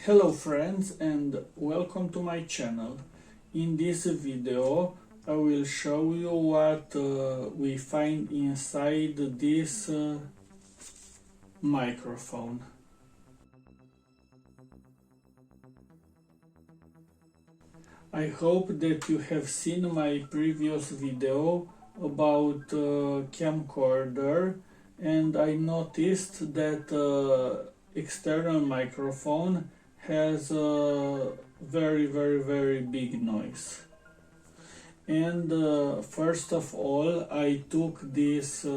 Hello friends and welcome to my channel. In this video I will show you what we find inside this microphone. I hope that you have seen my previous video about camcorder, and I noticed that external microphone has a very big noise. And first of all, I took this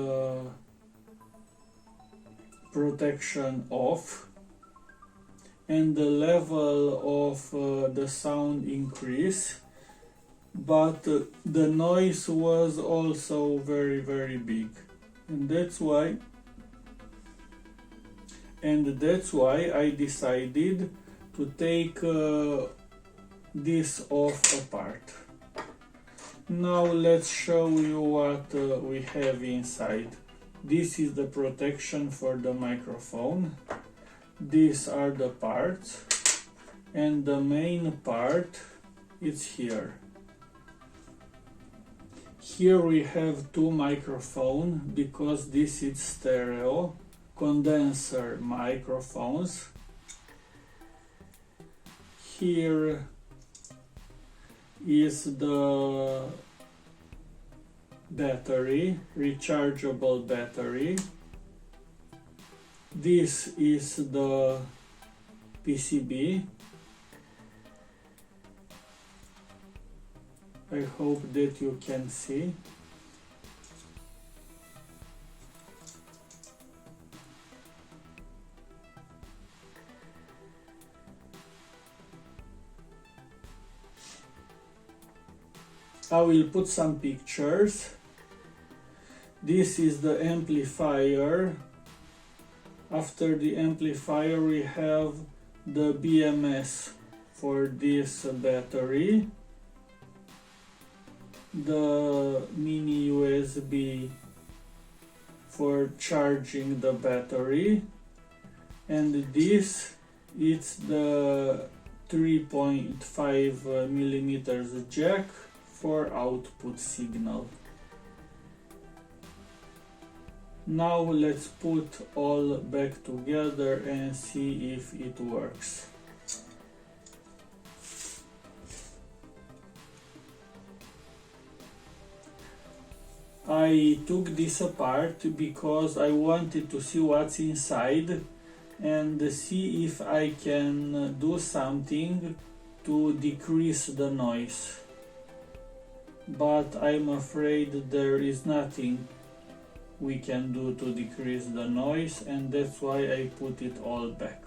protection off, and the level of the sound increased, but the noise was also very big, and that's why I decided to take this off apart. Now let's show you what we have inside. This is the protection for the microphone. These are the parts, and the main part is here. Here we have two microphones because this is stereo condenser microphones. Here is the battery, rechargeable battery. This is the PCB. I hope that you can see. I will put some pictures. This is the amplifier. After the amplifier we have the BMS for this battery, the mini USB for charging the battery, and this is the 3.5 millimeters jack for output signal. Now let's put all back together and see if it works. I took this apart because I wanted to see what's inside and see if I can do something to decrease the noise. But I'm afraid there is nothing we can do to decrease the noise, and that's why I put it all back.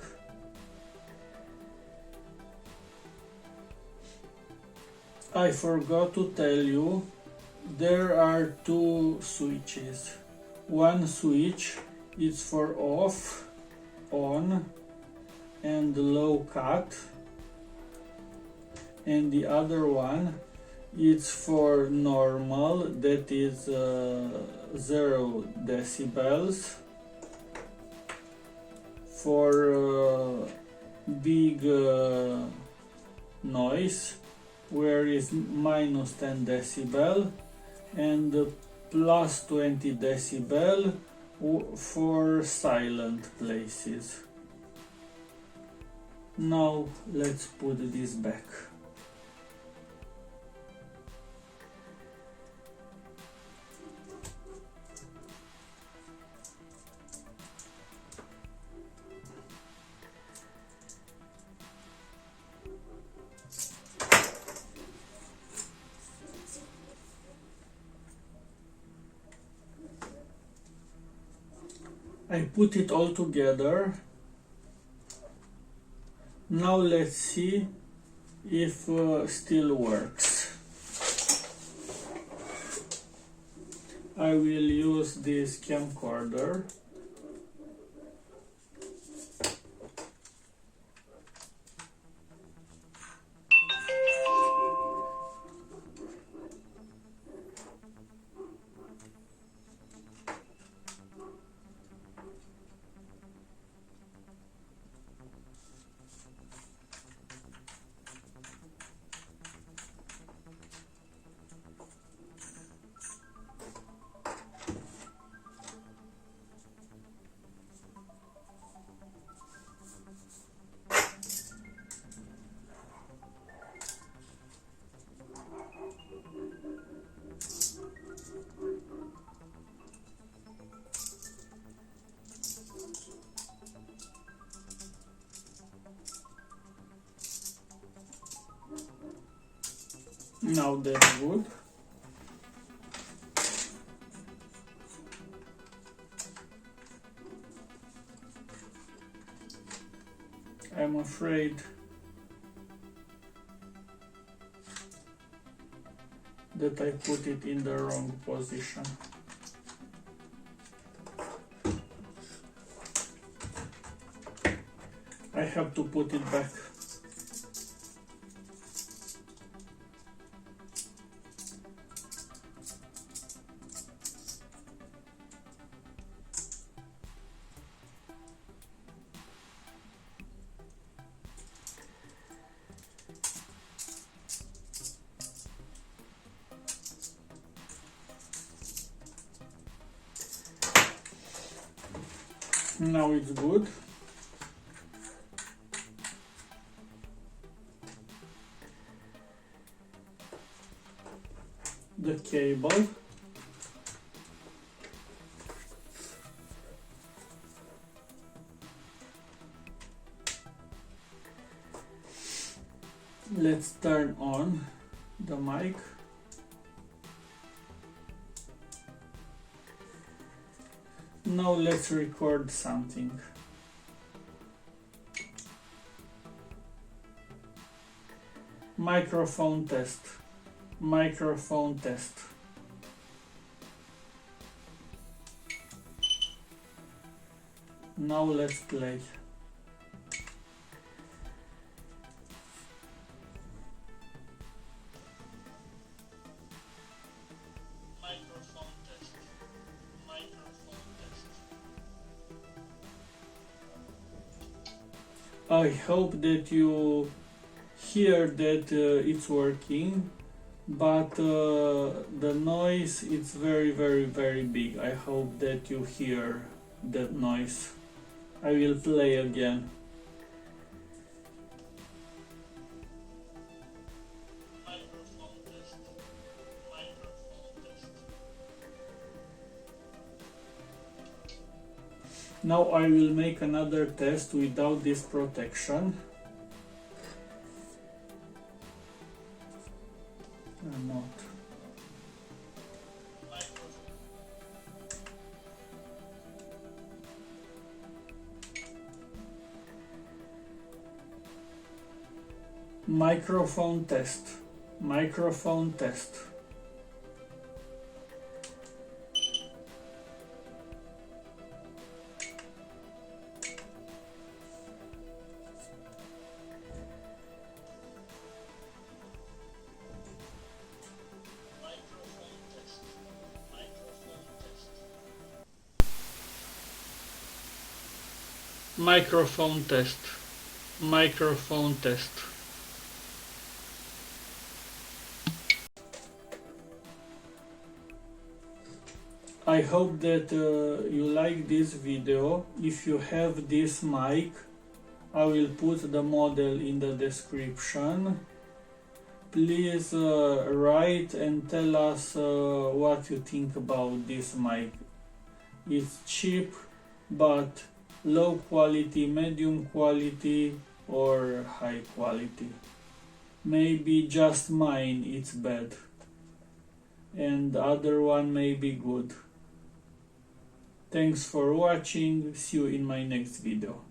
I forgot to tell you, there are two switches. One switch is for off, on, and low cut, and the other one it's for normal, that is 0 decibels. For big noise, where is minus 10 decibel, and plus 20 decibel for silent places. Now let's put this back. I put it all together. Now let's see if still works. I will use this camcorder. Now that's good. I'm afraid that I put it in the wrong position. I have to put it back. Now it's good. The cable. Let's turn on the mic. Now let's record something. Microphone test. Microphone test. Now let's play. Microphone test. Microphone test. I hope that you hear that it's working, but the noise is very big. I hope that you hear that noise. I will play again. Microphone test. Microphone test. Now I will make another test without this protection. Not. Microphone test. Microphone test. Microphone test. Microphone test. I hope that you like this video. If you have this mic, I will put the model in the description. Please write and tell us what you think about this mic. It's cheap, but low quality, medium quality, or high quality. Maybe just mine it's bad, and the other one may be good. Thanks for watching. See you in my next video.